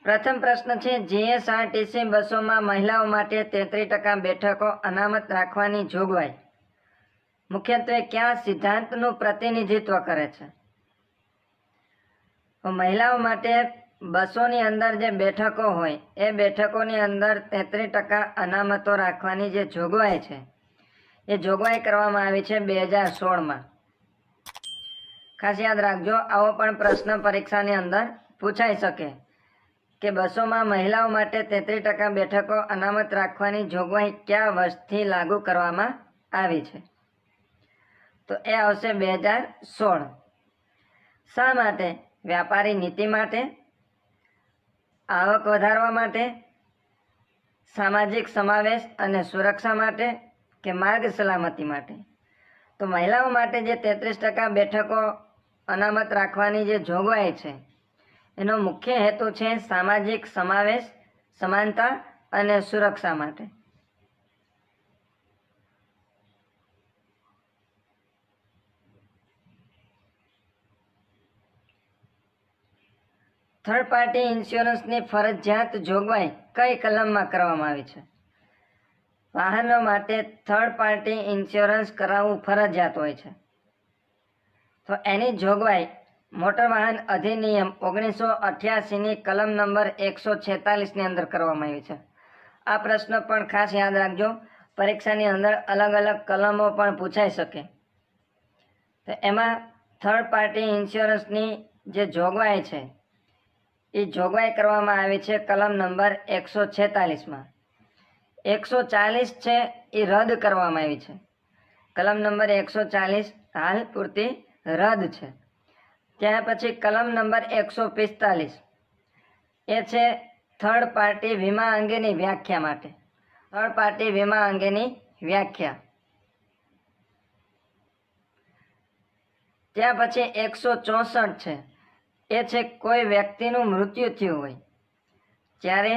પ્રથમ પ્રશ્ન છે, જીએસઆરટીસી બસોમાં મહિલાઓ માટે 33% બેઠકો અનામત રાખવાની જોગવાઈ મુખ્યત્વે કયા સિદ્ધાંતનું પ્રતિનિધિત્વ કરે છે? મહિલાઓ માટે બસોની અંદર જે બેઠકો હોય એ બેઠકોની અંદર 33% અનામતો રાખવાની જે જોગવાઈ છે એ જોગવાઈ કરવામાં આવી છે 2016માં. ખાસ યાદ રાખજો, આવો પણ પ્રશ્ન પરીક્ષાની અંદર પૂછાઈ શકે કે બસોમાં મહિલાઓ માટે 33% બેઠકો અનામત રાખવાની જોગવાઈ કયા વર્ષથી લાગુ કરવામાં આવી છે? તો એ આવશે 2016. શા માટે? વ્યાપારી નીતિ માટે, આવક વધારવા માટે, સામાજિક સમાવેશ અને સુરક્ષા માટે કે માર્ગ સલામતી માટે? તો મહિલાઓ માટે જે 33% બેઠકો અનામત રાખવાની જે જોગવાઈ છે એનો મુખ્ય હેતુ છે સામાજિક સમાવેશ, સમાનતા અને સુરક્ષા માટે. થર્ડ પાર્ટી ઇન્સ્યોરન્સની ફરજિયાત જોગવાઈ કઈ કલમમાં કરવામાં આવી છે? વાહનો માટે થર્ડ પાર્ટી ઇન્સ્યોરન્સ કરાવવું ફરજિયાત હોય છે. તો એની જોગવાઈ મોટર વાહન અધિનિયમ 1988ની કલમ નંબર 146ની અંદર કરવામાં આવી છે. આ પ્રશ્ન પણ ખાસ યાદ રાખજો, પરીક્ષાની અંદર અલગ અલગ કલમો પણ પૂછાઈ શકે. તો એમાં થર્ડ પાર્ટી ઇન્સ્યોરન્સની જે જોગવાઈ છે એ જોગવાઈ કરવામાં આવી છે કલમ નંબર 146માં. 140 છે એ રદ કરવામાં આવી છે. કલમ નંબર 140 હાલ પૂરતી રદ છે. ત્યાર પછી કલમ નંબર 145 એ છે થર્ડ પાર્ટી વીમા અંગેની વ્યાખ્યા માટે. થર્ડ પાર્ટી વીમા અંગેની વ્યાખ્યા. ત્યાર પછી 164 છે એ છે કોઈ વ્યક્તિનું મૃત્યુ થયું હોય જ્યારે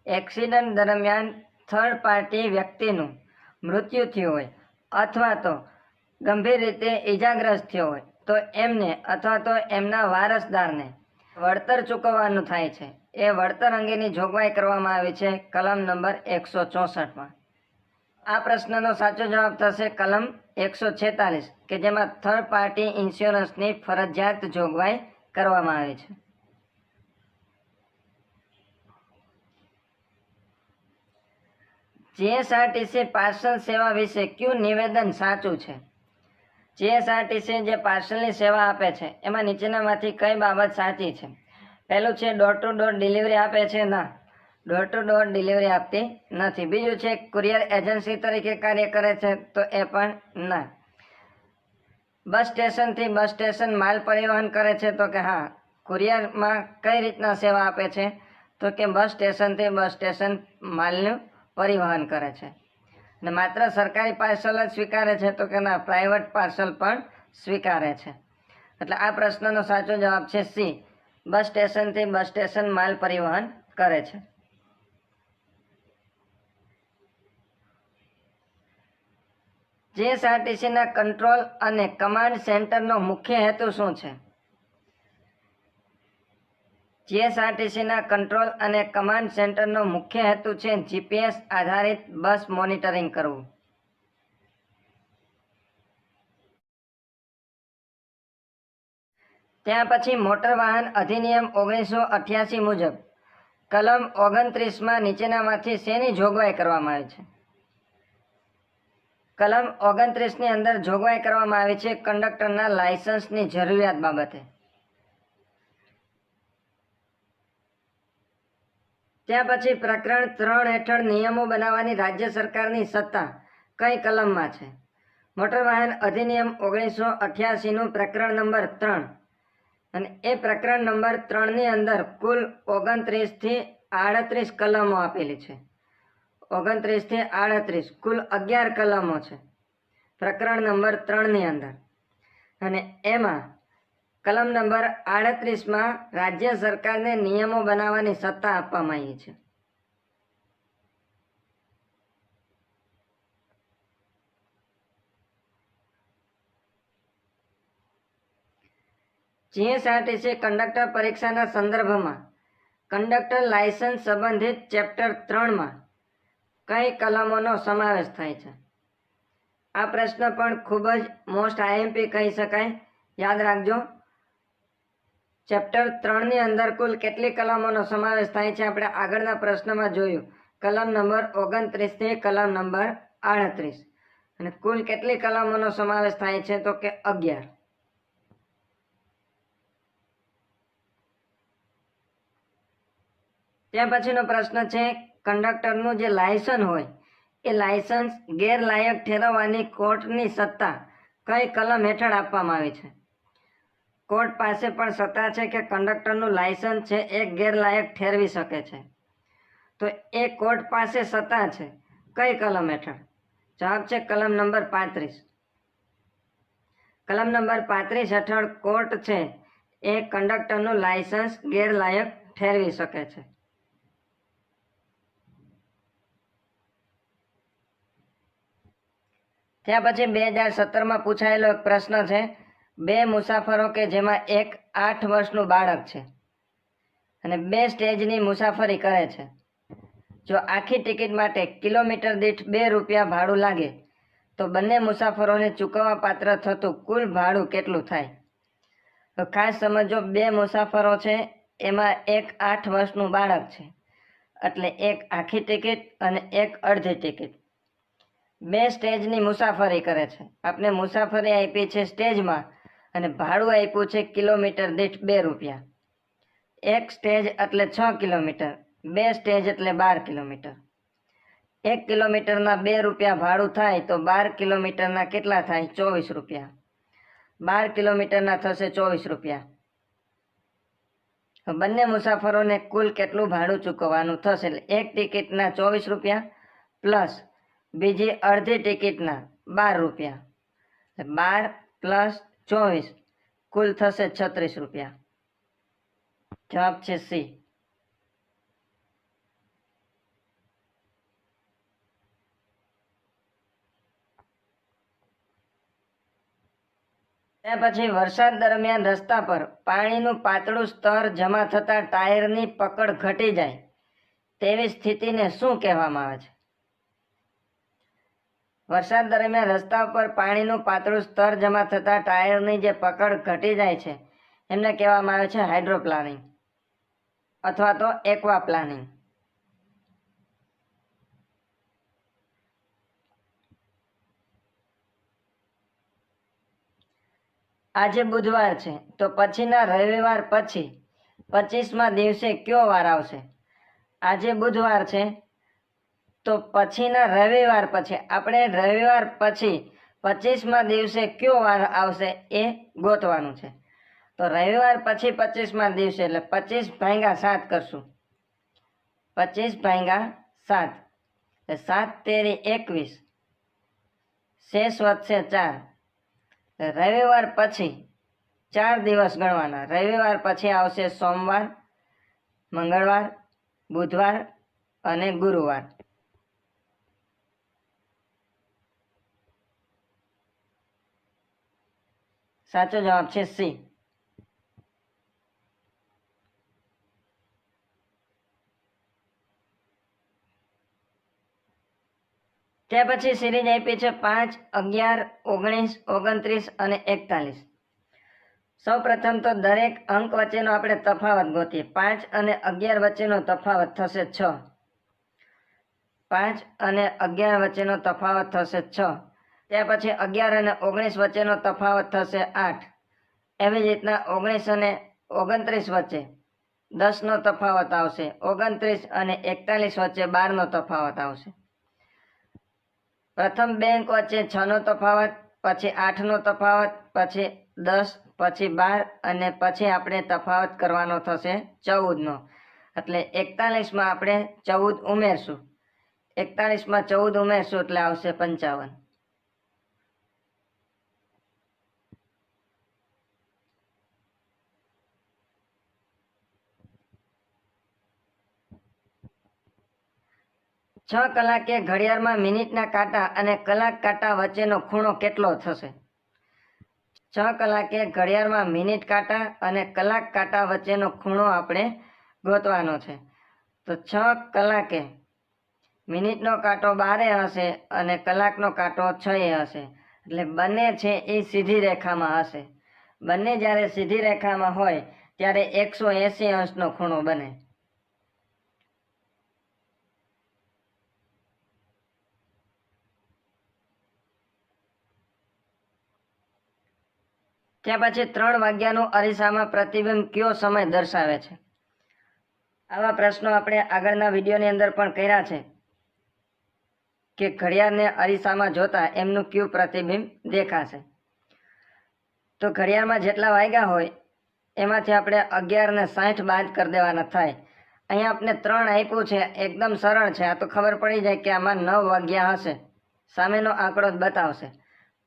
એક્સિડન્ટ દરમિયાન થર્ડ પાર્ટી વ્યક્તિનું મૃત્યુ થયું હોય અથવા તો ગંભીર રીતે ઈજાગ્રસ્ત થયો હોય તો એમને અથવા તો એમના વારસદારને વળતર ચૂકવવાનું થાય છે. એ વળતર અંગેની જોગવાઈ કરવામાં આવી છે કલમ નંબર 164માં. આ પ્રશ્નનો સાચો જવાબ થશે કલમ 146 કે જેમાં થર્ડ પાર્ટી ઇન્સ્યોરન્સની ફરજિયાત જોગવાઈ કરવામાં આવી છે. જીએસઆરટીસી પાર્સલ સેવા વિશે કયું નિવેદન સાચું છે? જીએસઆરટીસી જે પાર્સલની સેવા આપે છે એમાં નીચેનામાંથી કઈ બાબત સાચી છે? પહેલું છે ડોર ટુ ડોર ડિલિવરી આપે છે? ના, ડોર ટુ ડોર ડિલિવરી આપતી નથી. બીજું છે કુરિયર એજન્સી તરીકે કાર્ય કરે છે? તો એ પણ ના. બસ સ્ટેશનથી બસ સ્ટેશન માલ પરિવહન કરે છે? તો કે હા. કુરિયરમાં કઈ રીતના સેવા આપે છે? તો કે બસ સ્ટેશનથી બસ સ્ટેશન માલનું પરિવહન કરે છે. અને માત્ર સરકારી પાર્સલ જ સ્વીકારે છે? તો કે ના, પ્રાઇવેટ પાર્સલ પણ સ્વીકારે છે. એટલે આ પ્રશ્નનો સાચો જવાબ છે સી, બસ સ્ટેશનથી બસ સ્ટેશન માલ પરિવહન કરે છે. જીએસઆરટીસીના કંટ્રોલ અને કમાન્ડ સેન્ટરનો મુખ્ય હેતુ શું છે? જીએસઆરટીસીના કંટ્રોલ અને કમાન્ડ સેન્ટરનો મુખ્ય હેતુ છે જીપીએસ આધારિત બસ મોનિટરિંગ કરવું. ત્યાં પછી મોટર વાહન અધિનિયમ 1988 મુજબ કલમ 29માં નીચેનામાંથી શેની જોગવાઈ કરવામાં આવી છે? કલમ 29ની અંદર જોગવાઈ કરવામાં આવી છે કંડક્ટરના લાયસન્સની જરૂરિયાત બાબતે. ત્યાં પછી પ્રકરણ 3 હેઠળ નિયમો બનાવવાની રાજ્ય સરકારની સત્તા કઈ કલમમાં છે? મોટર વાહન અધિનિયમ 1988નું પ્રકરણ નંબર 3 અને એ પ્રકરણ નંબર 3ની અંદર કુલ 29 થી 38 કલમો આપેલી છે. 29 થી 38 કુલ 11 કલમો છે પ્રકરણ નંબર 3ની અંદર. અને એમાં કલમ નંબર 38માં રાજ્ય સરકારને નિયમો બનાવવાની સત્તા આપવામાં આવી છે. જીએસઆરટીસી કંડક્ટર પરીક્ષાના સંદર્ભમાં કંડક્ટર લાયસન્સ સંબંધિત ચેપ્ટર 3માં કઈ કલમોનો સમાવેશ થાય છે? આ પ્રશ્ન પણ ખૂબ જ મોસ્ટ આઈએમપી કહી શકાય. યાદ રાખજો. ચેપ્ટર 3ની અંદર કુલ કેટલી કલમોનો સમાવેશ થાય છે આપણે આગળના પ્રશ્નમાં જોયું. કલમ નંબર 29 થી કલમ નંબર 38. અને કુલ કેટલી કલમોનો સમાવેશ થાય છે તો કે 11. ત્યાં પછીનો પ્રશ્ન છે કંડક્ટરનું જે લાયસન્સ હોય એ લાયસન્સ ગેરલાયક ઠેરવવાની કોર્ટની સત્તા કઈ કલમ હેઠળ આપવામાં આવી છે? કોર્ટ પાસે પણ સત્તા છે કે કંડક્ટરનું લાયસન્સ છે એ ગેરલાયક ઠેરવી શકે છે. તો એ કોર્ટ પાસે સત્તા છે કઈ કલમ હેઠળ? જવાબ છે કલમ નંબર 35. કલમ નંબર 35 હેઠળ કોર્ટ છે એ કંડક્ટરનું લાયસન્સ ગેરલાયક ઠેરવી શકે છે. ત્યાં પછી 2017માં પૂછાયેલો એક પ્રશ્ન છે. 2 મુસાફરો કે જેમાં એક 8 વર્ષનું બાળક છે અને 2 સ્ટેજની મુસાફરી કરે છે. જો આખી ટિકિટ માટે કિલોમીટર દીઠ 2 રૂપિયા ભાડું લાગે તો બંને મુસાફરોને ચૂકવવા પાત્ર થતું કુલ ભાડું કેટલું થાય? તો ખાસ સમજો, 2 મુસાફરો છે એમાં એક 8 વર્ષનું બાળક છે એટલે એક આખી ટિકિટ અને એક અડધી ટિકિટ. 2 સ્ટેજની મુસાફરી કરે છે. આપણે મુસાફરી આપી છે સ્ટેજમાં અને ભાડું આપ્યું છે કિલોમીટર દીઠ 2 રૂપિયા. એક સ્ટેજ એટલે 6 કિલોમીટર, 2 સ્ટેજ એટલે 12 કિલોમીટર. 1 કિલોમીટરના 2 રૂપિયા ભાડું થાય તો 12 કિલોમીટરના કેટલા થાય? 24 રૂપિયા. 12 કિલોમીટરના થશે 24 રૂપિયા. બંને મુસાફરોને કુલ કેટલું ભાડું ચૂકવવાનું થશે? એટલે એક ટિકિટના 24 રૂપિયા પ્લસ બીજી અડધી ટિકિટના 12 રૂપિયા. 12 પ્લસ 24 કુલ થશે 36 રૂપિયા. જવાબ છે સી. ત્યાર પછી વરસાદ દરમિયાન રસ્તા પર પાણીનું પાતળું સ્તર જમા થતાં ટાયરની પકડ ઘટી જાય તેવી સ્થિતિને શું કહેવામાં આવે છે? વરસાદ દરમિયાન રસ્તા પર પાણીનું પાતળું સ્તર જમા થતાં ટાયરની જે પકડ ઘટી જાય છે એમને કહેવામાં આવે છે હાઇડ્રોપ્લાનિંગ અથવા તો એક્વાપ્લાનિંગ. આજે બુધવાર છે તો પછીના રવિવાર પછી 25મા દિવસે કયો વાર આવશે? આજે બુધવાર છે તો પછીના રવિવાર પછી આપણે રવિવાર પછી 25મા દિવસે કયો વાર આવશે એ ગોતવાનું છે. તો રવિવાર પછી 25મા દિવસે એટલે 25 ભાગ્યા 7 કરશું. 25 ભાગ્યા 7 એટલે 7 તેરી 21, શેષ વધશે 4. રવિવાર પછી 4 દિવસ ગણવાના. રવિવાર પછી આવશે સોમવાર, મંગળવાર, બુધવાર અને ગુરુવાર. સાચો જવાબ છે સી. ત્યાર પછી સિરીઝ આપી છે 5, 11, 19, 29 અને 41. સૌ પ્રથમ તો દરેક અંક વચ્ચેનો આપણે તફાવત ગોતીએ. 5 અને 11 વચ્ચેનો તફાવત થશે 6. 5 અને 11 વચ્ચેનો તફાવત થશે 6. ત્યાર પછી 11 અને 19 વચ્ચેનો તફાવત થશે 8. એવી જ રીતના 19 અને 29 વચ્ચે 10નો તફાવત આવશે. 29 અને 41 વચ્ચે 12નો તફાવત આવશે. પ્રથમ 2 અંક વચ્ચે 6નો તફાવત, પછી 8નો તફાવત, પછી 10, પછી 12 અને પછી આપણે તફાવત કરવાનો થશે 14નો. એટલે 41માં આપણે 14 ઉમેરશું. 41માં 14 ઉમેરશું એટલે આવશે 55. છ કલાકે ઘડિયાળમાં મિનિટના કાંટા અને કલાક કાંટા વચ્ચેનો ખૂણો કેટલો થશે? 6 કલાકે ઘડિયાળમાં મિનિટ કાંટા અને કલાક કાંટા વચ્ચેનો ખૂણો આપણે ગોતવાનો છે. તો 6 કલાકે મિનિટનો કાંટો 12 હશે અને કલાકનો કાંટો 6 હશે. એટલે બંને છે એ સીધી રેખામાં હશે. બંને જ્યારે સીધી રેખામાં હોય ત્યારે 180 અંશનો ખૂણો બને. ત્યાં પછી 3 વાગ્યાનું અરીસામાં પ્રતિબિંબ કયો સમય દર્શાવે છે? આવા પ્રશ્નો આપણે આગળના વિડીયોની અંદર પણ કર્યા છે કે ઘડિયાળને અરીસામાં જોતા એમનું કયું પ્રતિબિંબ દેખાશે. તો ઘડિયાળમાં જેટલા વાગ્યા હોય એમાંથી આપણે 11:60 બાદ કરી દેવાના થાય. અહીંયા આપણે 3 આપ્યું છે, એકદમ સરળ છે. આ તો ખબર પડી જાય કે આમાં 9 વાગ્યા હશે, સામેનો આંકડો જ બતાવશે.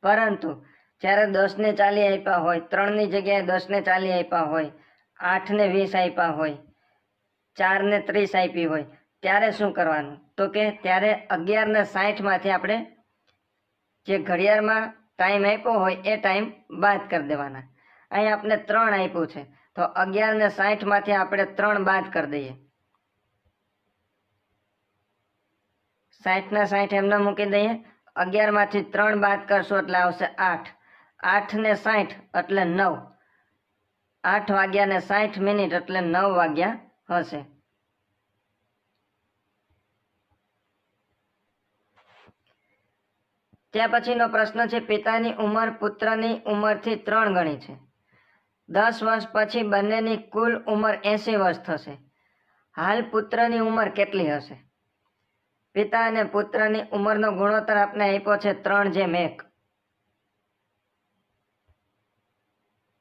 પરંતુ જ્યારે 10:40 આપ્યા હોય, 3ની જગ્યાએ 10:40 આપ્યા હોય, 8:20 આપ્યા હોય, 4:30 આપી હોય, ત્યારે શું કરવાનું? તો કે ત્યારે 11:60 માંથી આપણે જે ઘડિયાળમાં ટાઈમ આપ્યો હોય એ ટાઈમ બાદ કરી દેવાના. અહીં આપણે 3 આપ્યું છે, તો 11:60 માંથી આપણે 3 બાદ કરી દઈએ. 60 ના 60 એમને મૂકી દઈએ. 11 માંથી 3 બાદ કરશો એટલે આવશે 8. 8:60 એટલે 9. 8 વાગ્યા ને 60 મિનિટ એટલે 9 વાગ્યા હશે. ત્યાં પછીનો પ્રશ્ન છે, પિતાની ઉંમર પુત્રની ઉંમરથી 3 ગણી છે. 10 વર્ષ પછી બંનેની કુલ ઉંમર 80 વર્ષ થશે. હાલ પુત્રની ઉંમર કેટલી હશે? પિતા અને પુત્રની ઉંમરનો ગુણોત્તર આપણે આપ્યો છે 3:1.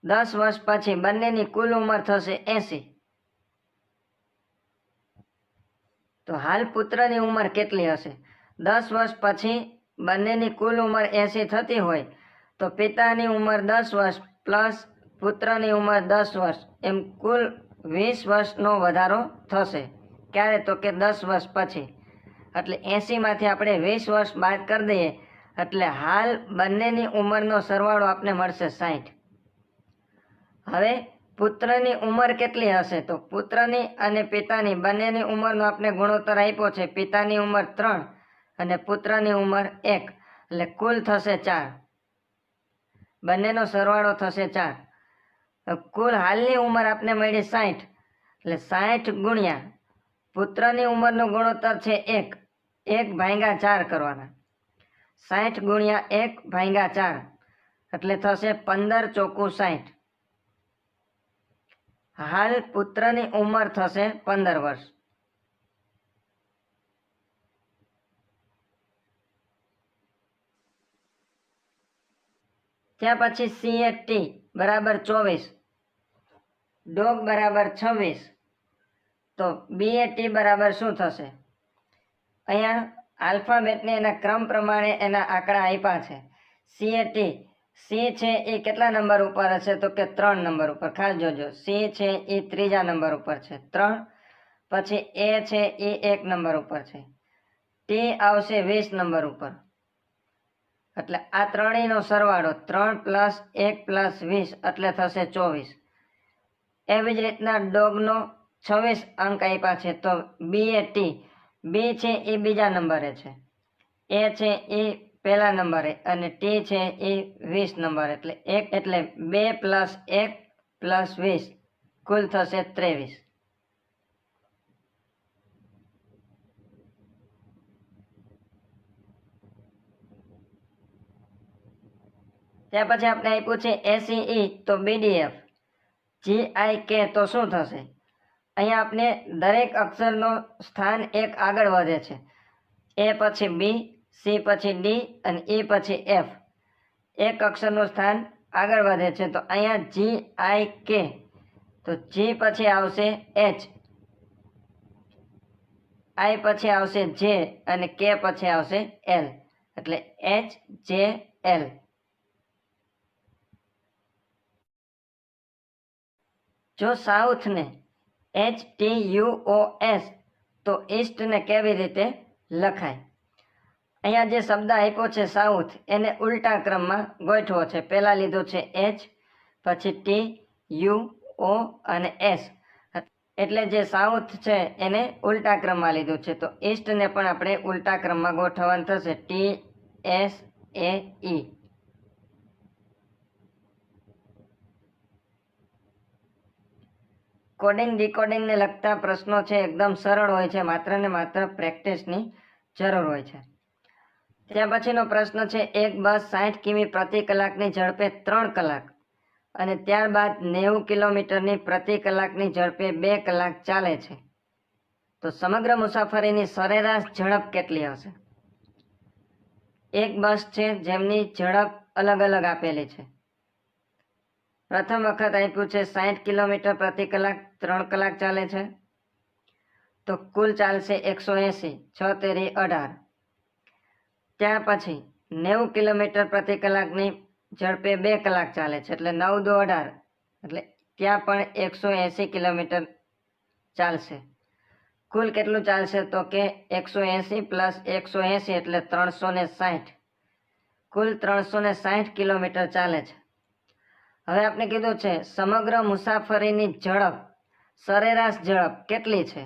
10 વર્ષ પછી બંનેની કુલ ઉંમર થશે 80. તો હાલ પુત્રની ઉંમર કેટલી હશે? 10 વર્ષ પછી બંનેની કુલ ઉંમર 80 થતી હોય તો પિતાની ઉંમર 10 વર્ષ પ્લસ પુત્રની ઉંમર 10 વર્ષ એમ કુલ 20 વર્ષનો વધારો થશે. ક્યારે? તો કે 10 વર્ષ પછી. એટલે 80 માંથી આપણે 20 વર્ષ બાદ કરી દઈએ એટલે હાલ બંનેની ઉંમરનો સરવાળો આપને મળશે 60. હવે પુત્રની ઉંમર કેટલી હશે? તો પુત્રની અને પિતાની બંનેની ઉંમરનો આપણે ગુણોત્તર આપ્યો છે. પિતાની ઉંમર 3 અને પુત્રની ઉંમર 1 એટલે કુલ થશે 4. બંનેનો સરવાળો થશે 4. કુલ હાલની ઉંમર આપને મળી 60 એટલે 60 ગુણ્યા પુત્રની ઉંમરનો ગુણોત્તર છે 1. 1/4 કરવાના. 60 ગુણ્યા 1/4 એટલે થશે 15 ચોકું 60. હાલ પુત્રની ઉંમર થશે 15 વર્ષ. ત્યાં પછી CAT બરાબર 24, ડોગ બરાબર 26, તો BAT બરાબર શું થશે? અહીંયા આલ્ફાબેટને એના ક્રમ પ્રમાણે એના આંકડા આપ્યા છે. CAT, C છે એ કેટલા નંબર ઉપર હશે? તો કે 3 નંબર ઉપર. ખાસ જોજો, C છે એ 3જા નંબર ઉપર છે, 3. પછી A છે એ 1 નંબર ઉપર છે. T આવશે 20 નંબર ઉપર. એટલે આ ત્રણેયનો સરવાળો 3 + 1 + 20 એટલે થશે 24. એવી જ રીતના ડોગનો 26 અંક આપ્યા છે. તો BAT, B છે એ બીજા નંબરે છે, A છે એ પહેલા નંબરે અને T છે એ 20 નંબર. એટલે 2 + 1 + 20 કુલ થશે 23. ત્યાં પછી આપણે આપ્યું છે ACE તો BDF, GIK તો શું થશે? અહીંયા આપણે દરેક અક્ષરનો સ્થાન એક આગળ વધે છે. A પછી B, C પછી D અને E પછી F. એક અક્ષરનું સ્થાન આગળ વધે છે. તો અહીંયા GIK, તો G પછી આવશે H, I પછી આવશે J અને K પછી આવશે L. એટલે HJL. જો સાઉથને HTUOS તો ઈસ્ટને કેવી રીતે લખાય? અહીંયા જે શબ્દ આપ્યો છે સાઉથ એને ઉલટા ક્રમમાં ગોઠવો છે. પહેલા લીધું છે H, પછી T, U, O અને S. એટલે જે સાઉથ છે એને ઉલટા ક્રમમાં લીધું છે, તો ઈસ્ટને પણ આપણે ઉલટા ક્રમમાં ગોઠવવાનું થશે, TSAE. કોડિંગ ડીકોડિંગને લગતા પ્રશ્નો છે એકદમ સરળ હોય છે, માત્ર ને માત્ર પ્રેક્ટિસની જરૂર હોય છે. ત્યાં પછીનો પ્રશ્ન છે, એક બસ 60 કિમી પ્રતિ કલાકની ઝડપે 3 કલાક અને ત્યારબાદ 90 કિલોમીટરની પ્રતિ કલાકની ઝડપે 2 કલાક ચાલે છે, તો સમગ્ર મુસાફરીની સરેરાશ ઝડપ કેટલી હશે? એક બસ છે જેમની ઝડપ અલગ અલગ આપેલી છે. પ્રથમ વખત આપ્યું છે 60 કિલોમીટર પ્રતિ કલાક, 3 કલાક ચાલે છે, તો કુલ ચાલશે 180, 6 તેરી 18. ત્યાર પછી 90 કિલોમીટર પ્રતિ કલાકની ઝડપે 2 કલાક ચાલે છે, એટલે 9 દુ 18, એટલે ત્યાં પણ 180 કિલોમીટર ચાલશે. કુલ કેટલું ચાલશે? તો કે 180 પ્લસ 180 એટલે 360, કુલ 360 કિલોમીટર ચાલે છે. હવે આપણે કીધું છે સમગ્ર મુસાફરીની ઝડપ, સરેરાશ ઝડપ કેટલી છે?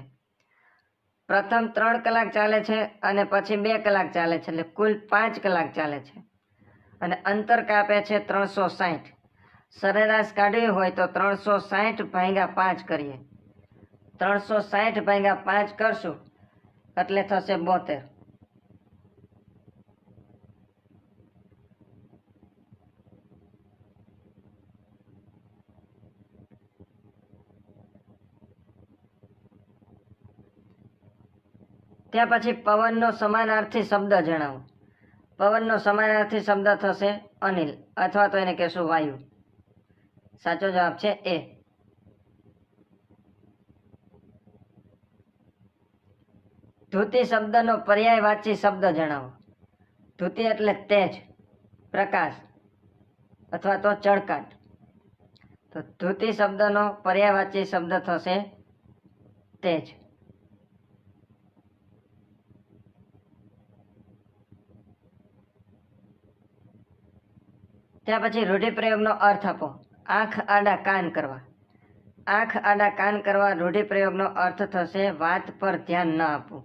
પ્રથમ 3 કલાક ચાલે છે અને પછી 2 કલાક ચાલે છે, એટલે કુલ 5 કલાક ચાલે છે અને અંતર કાપે છે 360. સરેરાશ કાઢવી હોય તો 360 ભાગ્યા 5 કરીએ, 360 ભાગ્યા 5 કરશું એટલે થશે 72. ત્યાં પછી પવનનો સમાનાર્થી શબ્દ જણાવો. પવનનો સમાનાર્થી શબ્દ થશે અનિલ, અથવા તો એને કહેશું વાયુ. સાચો જવાબ છે એ. ધુતિ શબ્દનો પર્યાયવાચી શબ્દ જણાવો. ધુતિ એટલે તેજ, પ્રકાશ અથવા તો ચળકાટ. તો ધુતિ શબ્દનો પર્યાયવાચી શબ્દ થશે તેજ. ત્યાં પછી રૂઢિપ્રયોગનો અર્થ આપો. આંખ આડા કાન કરવા. આંખ આડા કાન કરવા રૂઢિપ્રયોગનો અર્થ થશે વાત પર ધ્યાન ન આપવું.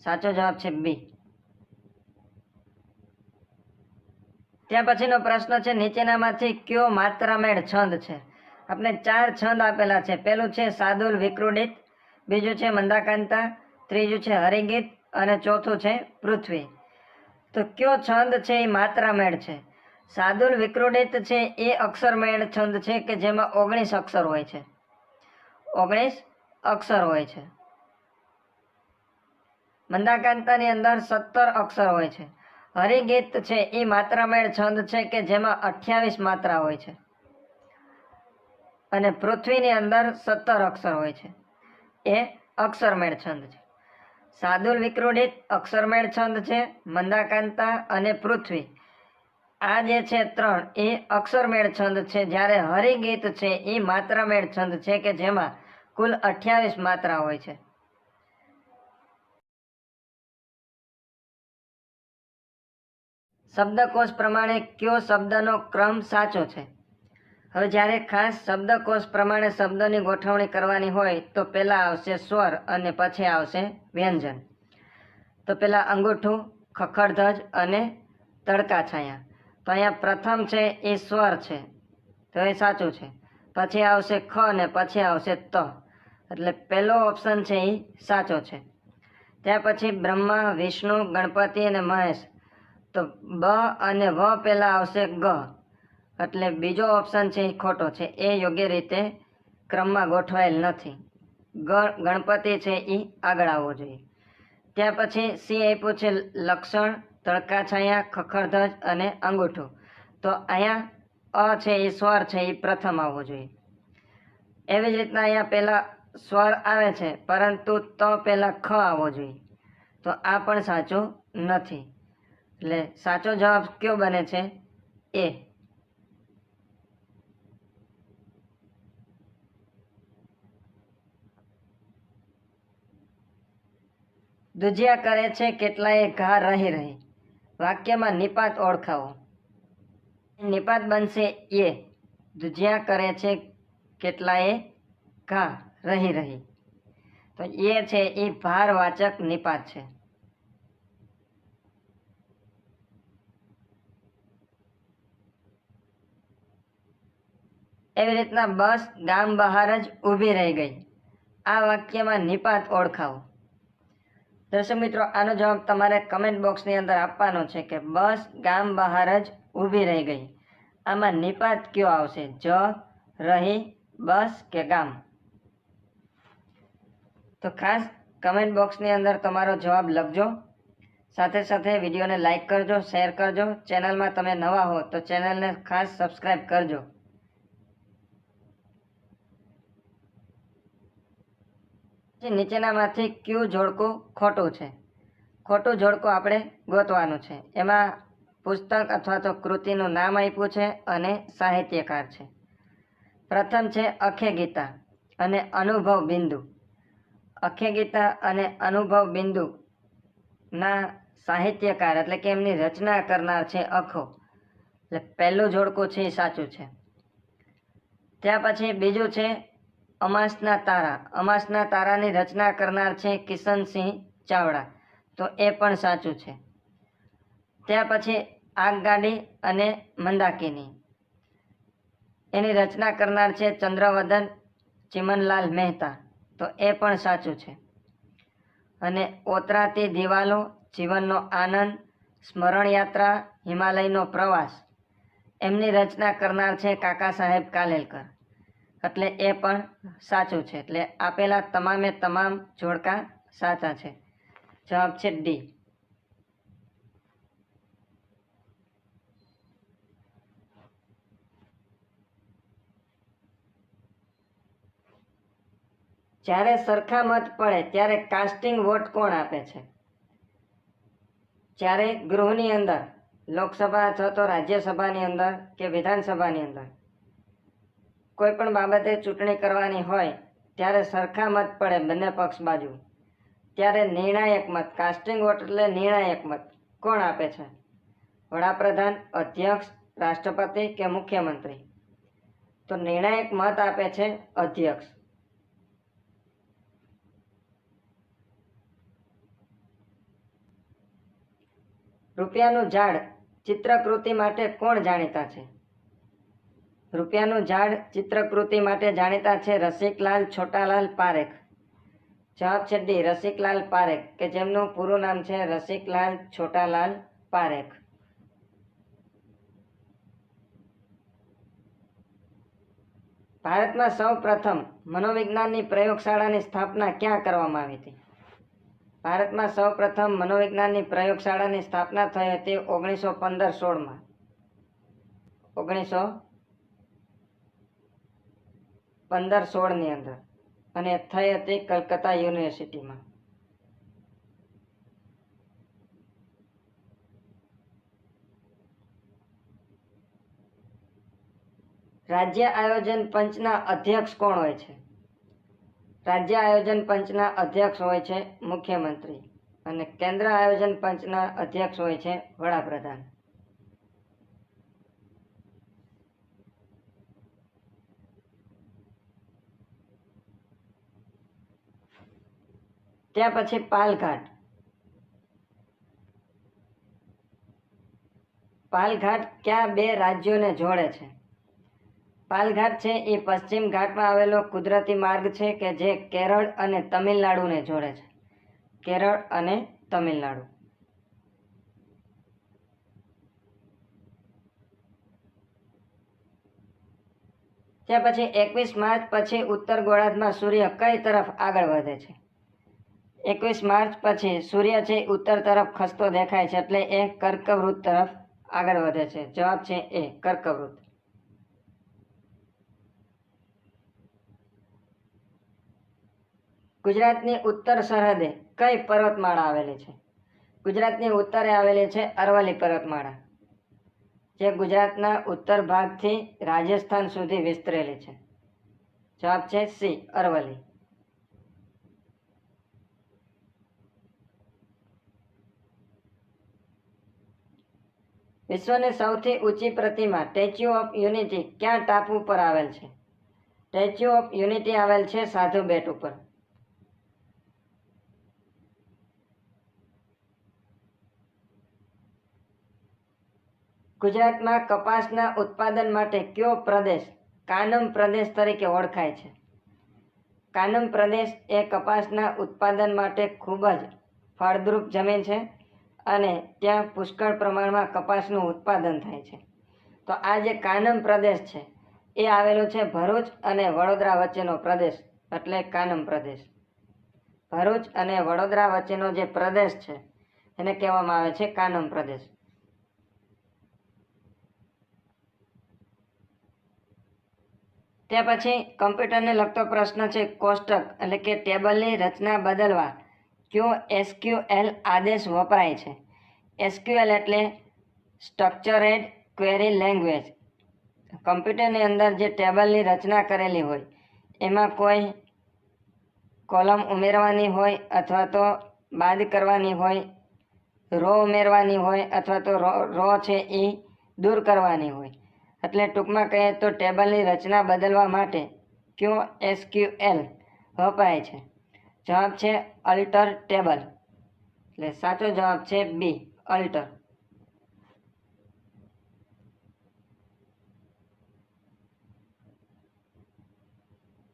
સાચો જવાબ છે બી. ત્યાં પછીનો પ્રશ્ન છે, નીચેનામાંથી કયો માત્રામેળ છંદ છે? આપણે 4 છંદ આપેલા છે. પહેલું છે સાદુલ વિક્રુડિત, બીજું છે મંદાકાંતા, ત્રીજું છે હરિગીત અને ચોથું છે પૃથ્વી. તો કયો છંદ છે એ માત્રામેળ છે? સાદુલ વિક્રુડિત છે એ અક્ષરમેળ છંદ છે કે જેમાં 19 અક્ષર હોય છે, 19 અક્ષર હોય છે. મંદાકાંતાની અંદર 17 અક્ષર હોય છે. હરિગીત છે એ માત્રામેળ છંદ છે કે જેમાં 28 માત્રા હોય છે અને પૃથ્વીની અંદર 17 અક્ષર હોય છે, એ અક્ષરમેળ છંદ છે. સાદુલ વિક્રુડિત અક્ષરમેળ છંદ છે, મંદાકાંતા અને પૃથ્વી આ જે છે 3 એ અક્ષરમેળ છંદ છે, જ્યારે હરિગીત છે એ માત્રામેળ છંદ છે કે જેમાં કુલ 28 માત્રા હોય છે. શબ્દકોશ પ્રમાણે કયો શબ્દનો ક્રમ સાચો છે? હવે જ્યારે ખાસ શબ્દકોશ પ્રમાણે શબ્દની ગોઠવણી કરવાની હોય તો પહેલા આવશે સ્વર અને પછી આવશે વ્યંજન. તો પહેલા અંગૂઠું, ખખડધજ અને તડકા છાયા. તો અહીંયા પ્રથમ છે એ સ્વર છે, તો એ સાચું છે. પછી આવશે ખ અને પછી આવશે ત, એટલે પહેલો ઓપ્શન છે એ સાચો છે. ત્યાર પછી બ્રહ્મા, વિષ્ણુ, ગણપતિ અને મહેશ, તો બ અને વ પહેલા આવશે ગ, એટલે બીજો ઓપ્શન છે એ ખોટો છે, એ યોગ્ય રીતે ક્રમમાં ગોઠવાયેલ નથી. ગણપતિ છે એ આગળ આવવો જોઈએ. ત્યાર પછી સી આપ્યું છે લક્ષણ, તડકા છાયા, ખખડધજ અને અંગૂઠું. તો અહીંયા અ છે એ સ્વર છે એ પ્રથમ આવવો જોઈએ. એવી જ રીતના અહીંયા પહેલા સ્વર આવે છે પરંતુ ત પહેલા ખ આવવો જોઈએ, તો આ પણ સાચું નથી. એટલે સાચો જવાબ કયો બને છે? એ. દુધિયા કરે છે કેટલાય ઘા રહી રહી. વાક્યમાં નિપાત ઓળખાવો. નિપાત બનશે એ. દુધિયા કરે છે કેટલાય ઘા રહી રહી, તો એ છે એ ભારવાચક નિપાત છે. એવી રીતના બસ ગામ બહાર જ ઊભી રહી ગઈ. આ વાક્યમાં નિપાત ઓળખાવો. દર્શક મિત્રો, આનો જવાબ તમારે કમેન્ટ બોક્સની અંદર આપવાનો છે કે બસ ગામ બહાર જ ઊભી રહી ગઈ. આમાં નિપાત કયો આવશે? જ, રહી, બસ કે ગામ? તો ખાસ કમેન્ટ બોક્સની અંદર તમારો જવાબ લખજો. સાથે સાથે વિડીયોને લાઈક કરજો, શેર કરજો. ચેનલમાં તમે નવા હો તો ચેનલને ખાસ સબસ્ક્રાઈબ કરજો. નીચેનામાંથી કયું જોડકું ખોટું છે? ખોટું જોડકું આપણે ગોતવાનું છે. એમાં પુસ્તક અથવા તો કૃતિનું નામ આપ્યું છે અને સાહિત્યકાર છે. પ્રથમ છે અખે ગીતા અને અનુભવ બિંદુ. અખે ગીતા અને અનુભવ બિંદુ ના સાહિત્યકાર એટલે કે એમની રચના કરનાર છે અખો, એટલે પહેલું જોડકું છે એ સાચું છે. ત્યાર પછી બીજું છે અમાસના તારા. અમાસના તારાની રચના કરનાર છે કિશનસિંહ ચાવડા, તો એ પણ સાચું છે. ત્યાર પછી આગગાડી અને મંદાકિની, એની રચના કરનાર છે ચંદ્રવદન ચિમનલાલ મહેતા, તો એ પણ સાચું છે. અને ઓતરાતી દિવાલો, જીવનનો આનંદ, સ્મરણ યાત્રા, હિમાલયનો પ્રવાસ, એમની રચના કરનાર છે કાકા સાહેબ કાલેલકર, એટલે એ પણ સાચું છે. એટલે આપેલા તમામે તમામ જોડકા સાચા છે. જવાબ છે ડી. જ્યારે સરખા મત પડે ત્યારે કાસ્ટિંગ વોટ કોણ આપે છે? જ્યારે ગૃહની અંદર, લોકસભા અથવા તો રાજ્યસભાની અંદર કે વિધાનસભાની અંદર કોઈ પણ બાબતે ચૂંટણી કરવાની હોય ત્યારે સરખા મત પડે બંને પક્ષ બાજુ, ત્યારે નિર્ણાયક મત, કાસ્ટિંગ વોટ એટલે નિર્ણાયક મત કોણ આપે છે? વડાપ્રધાન, અધ્યક્ષ, રાષ્ટ્રપતિ કે મુખ્યમંત્રી? તો નિર્ણાયક મત આપે છે અધ્યક્ષ. રૂપિયાનું ઝાડ ચિત્રકૃતિ માટે કોણ જાણીતા છે? રૂપિયાનું ઝાડ ચિત્રકૃતિ માટે જાણીતા છે રસિકલાલ છોટાલાલ પારેખ. જવાબ છે ડી, રસિકલાલ પારેખ, કે જેમનું પૂરું નામ છે રસિકલાલ છોટાલાલ પારેખ. ભારતમાં સૌ પ્રથમ મનોવિજ્ઞાનની પ્રયોગશાળાની સ્થાપના ક્યાં કરવામાં આવી હતી? ભારતમાં સૌ પ્રથમ મનોવિજ્ઞાનની પ્રયોગશાળાની સ્થાપના થઈ હતી 1915-16માં. 1915-16ની અંદર, અને થઈ હતી કલકત્તા યુનિવર્સિટીમાં. રાજ્ય આયોજન પંચના અધ્યક્ષ કોણ હોય છે? રાજ્ય આયોજન પંચના અધ્યક્ષ હોય છે મુખ્યમંત્રી, અને કેન્દ્ર આયોજન પંચના અધ્યક્ષ હોય છે વડાપ્રધાન. ત્યાં પછી પાલઘાટ. પાલઘાટ કયા બે રાજ્યોને જોડે છે? પાલઘાટ છે એ પશ્ચિમ ઘાટમાં આવેલો કુદરતી માર્ગ છે કે જે કેરળ અને તમિલનાડુને જોડે છે. કેરળ અને તમિલનાડુ. ત્યાં પછી 21 માર્ચ પછી ઉત્તર ગોળાર્ધમાં સૂર્ય કઈ તરફ આગળ વધે છે? 21 માર્ચ પછી સૂર્ય છે ઉત્તર તરફ ખસતો દેખાય છે, એટલે એ કર્કવૃત તરફ આગળ વધે છે. જવાબ છે એ, કર્કવૃત. ગુજરાતની ઉત્તર સરહદે કઈ પર્વતમાળા આવેલી છે? ગુજરાતની ઉત્તરે આવેલી છે અરવલ્લી પર્વતમાળા, જે ગુજરાતના ઉત્તર ભાગથી રાજસ્થાન સુધી વિસ્તરેલી છે. જવાબ છે સી, અરવલ્લી. વિશ્વની સૌથી ઊંચી પ્રતિમા સ્ટેચ્યુ ઓફ યુનિટી ક્યાં ટાપુ પર આવેલ છે? સ્ટેચ્યુ ઓફ યુનિટી આવેલ છે સાધુ બેટ ઉપર. ગુજરાતમાં કપાસના ઉત્પાદન માટે કયો પ્રદેશ કાનમ પ્રદેશ તરીકે ઓળખાય છે? કાનમ પ્રદેશ એ કપાસના ઉત્પાદન માટે ખૂબ જ ફળદ્રુપ જમીન છે અને ત્યાં પુષ્કળ પ્રમાણમાં કપાસનું ઉત્પાદન થાય છે. તો આ જે કાનમ પ્રદેશ છે એ આવેલું છે ભરૂચ અને વડોદરા વચ્ચેનો પ્રદેશ, એટલે કાનમ પ્રદેશ. ભરૂચ અને વડોદરા વચ્ચેનો જે પ્રદેશ છે એને કહેવામાં આવે છે કાનમ પ્રદેશ. ત્યાર પછી કમ્પ્યુટરને લગતો પ્રશ્ન છે. કોષ્ટક એટલે કે ટેબલની રચના બદલવા કયો SQL આદેશ વપરાય છે? SQL એટલે સ્ટ્રક્ચરેડ ક્વેરી લેંગ્વેજ. કમ્પ્યુટરની અંદર જે ટેબલની રચના કરેલી હોય એમાં કોઈ કોલમ ઉમેરવાની હોય અથવા તો બાદ કરવાની હોય, રો ઉમેરવાની હોય અથવા તો રો છે એ દૂર કરવાની હોય. એટલે ટૂંકમાં કહીએ તો ટેબલની રચના બદલવા માટે કયો SQL વપરાય છે? જવાબ છે અલ્ટર ટેબલ. એટલે સાચો જવાબ છે બી, અલ્ટર.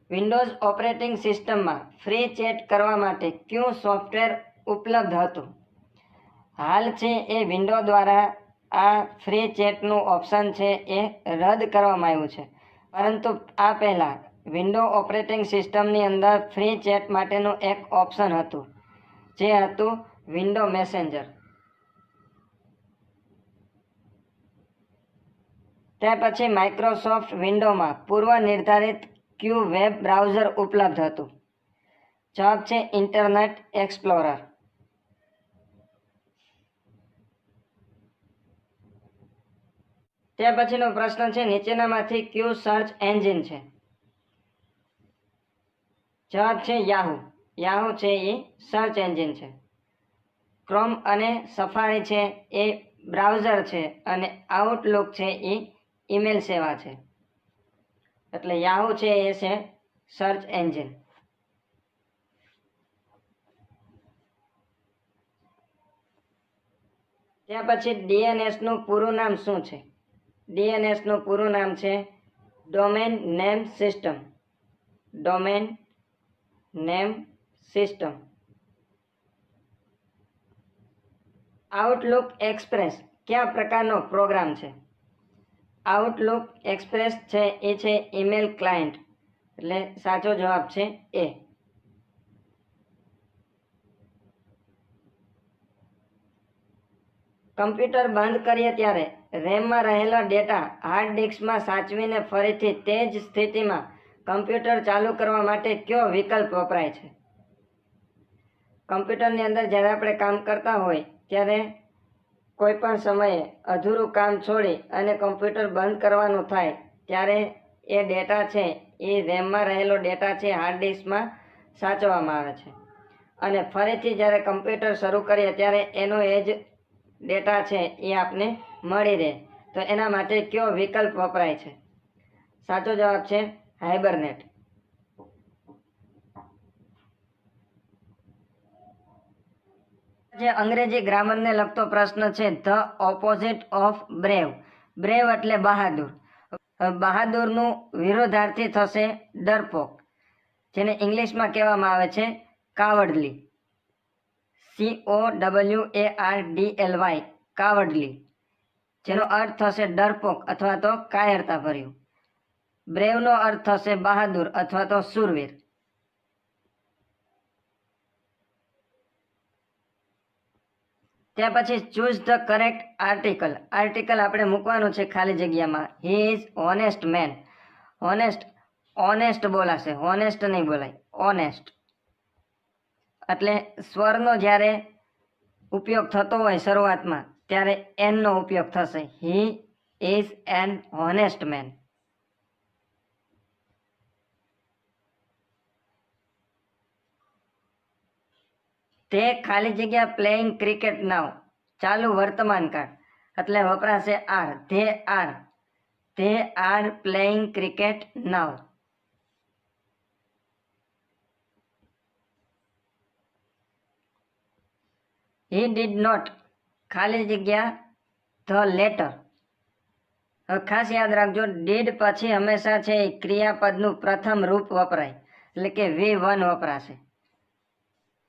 વિન્ડોઝ ઓપરેટિંગ સિસ્ટમમાં ફ્રી ચેટ કરવા માટે કયું સોફ્ટવેર ઉપલબ્ધ હતું? હાલ છે એ વિન્ડો દ્વારા આ ફ્રી ચેટનું ઓપ્શન છે એ રદ કરવામાં આવ્યું છે, પરંતુ આ પહેલાં વિન્ડો ઓપરેટિંગ સિસ્ટમની અંદર ફ્રી ચેટ માટેનું એક ઓપ્શન હતું, જે હતું વિન્ડો મેસેન્જર. ત્યાર પછી માઇક્રોસોફ્ટ વિન્ડોમાં પૂર્વ નિર્ધારિત કયું વેબ બ્રાઉઝર ઉપલબ્ધ હતું? જવાબ છે ઇન્ટરનેટ એક્સપ્લોરર. ત્યાર પછીનો પ્રશ્ન છે. નીચેનામાંથી કયું સર્ચ એન્જિન છે? જવાબ છે યાહૂ. યાહૂ છે એ સર્ચ એન્જિન છે. ક્રોમ અને સફારી છે એ બ્રાઉઝર છે અને આઉટલુક છે એ ઈમેલ સેવા છે. એટલે યાહૂ છે એ છે સર્ચ એન્જિન. ત્યાર પછી DNSનું પૂરું નામ શું છે? DNSનું પૂરું નામ છે domain name system. Domain name system. Outlook express કયા પ્રકારનો પ્રોગ્રામ છે? આઉટલુક એક્સપ્રેસ છે એ છે ઈમેલ ક્લાયન્ટ. એટલે સાચો જવાબ છે એ. કમ્પ્યુટર બંધ કરીએ ત્યારે રેમમાં રહેલા ડેટા હાર્ડ ડિસ્કમાં સાચવીને ફરીથી તે જ સ્થિતિમાં કમ્પ્યુટર ચાલુ કરવા માટે કયો વિકલ્પ વપરાય છે? કમ્પ્યુટરની અંદર જ્યારે આપણે કામ કરતા હોય ત્યારે કોઈ પણ સમયે અધૂરું કામ છોડી અને કમ્પ્યુટર બંધ કરવાનું થાય ત્યારે એ ડેટા છે એ રેમમાં રહેલો ડેટા છે હાર્ડ ડિસ્કમાં સાચવવામાં આવે છે અને ફરીથી જ્યારે કમ્પ્યુટર શરૂ કરીએ ત્યારે એનો એ જ ડેટા છે એ આપને મળી રહે. તો એના માટે કયો વિકલ્પ વપરાય છે? સાચો જવાબ છે હાઇબરનેટ. જે અંગ્રેજી ગ્રામરને લગતો પ્રશ્ન છે. The opposite of brave. Brave એટલે બહાદુર. બહાદુરનું વિરોધાર્થી થશે ડરપોક, જેને ઇંગ્લિશમાં કહેવામાં આવે છે કાવર્ડલી. COWARDLY, કાવર્ડલી, જેનો અર્થ થશે ડરપોક અથવા તો કાયરતા ભર્યું. બ્રેવનો અર્થ થશે બહાદુર અથવા તો શૂરવીર. ત્યાર પછી choose the correct article. Article આપણે મૂકવાનું છે ખાલી જગ્યામાં. He is honest man. Honest, honest બોલાશે, ઓનેસ્ટ નહીં બોલાય, ઓનેસ્ટ. એટલે સ્વરનો જ્યારે ઉપયોગ થતો હોય શરૂઆતમાં ત્યારે એનનો ઉપયોગ થશે. He is an honest man. તે ખાલી જગ્યા પ્લેઇંગ ક્રિકેટ નાવ. ચાલુ વર્તમાન કાળ એટલે વપરાશે are. They are playing cricket now. He did not ખાલી જગ્યા ધ લેટર. હવે ખાસ યાદ રાખજો, ડીડ પછી હંમેશા છે એ ક્રિયાપદનું પ્રથમ રૂપ વપરાય, એટલે કે V1 વપરાશે.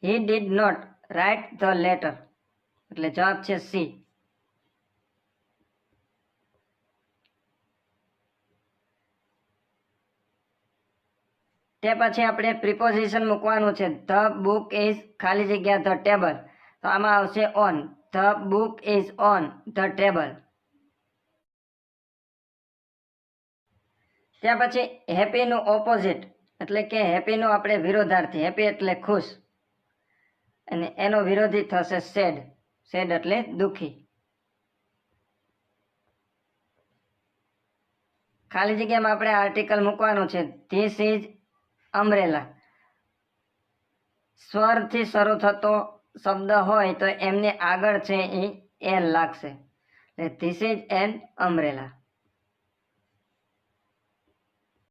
He did not write the letter, એટલે જવાબ છે સી. તે પછી આપણે પ્રિપોઝિશન મૂકવાનું છે. ધ બુક ઇઝ ખાલી જગ્યા ધ ટેબલ, તો આમાં આવશે on. The book is on the table. ત્યાં પછી હેપીનું ઓપોઝિટ, એટલે કે હેપીનું આપણે વિરોધાર્થી. હેપી એટલે ખુશ, અને એનો વિરોધી થશે સેડ. સેડ એટલે દુઃખી. ખાલી જગ્યામાં આપણે આર્ટિકલ મૂકવાનું છે. This is umbrella. સ્વરથી શરૂ થતો શબ્દ હોય તો એમને આગળ છે એ એન લાગશે, એટલે ધીસ ઇઝ એન અમ્બ્રેલા.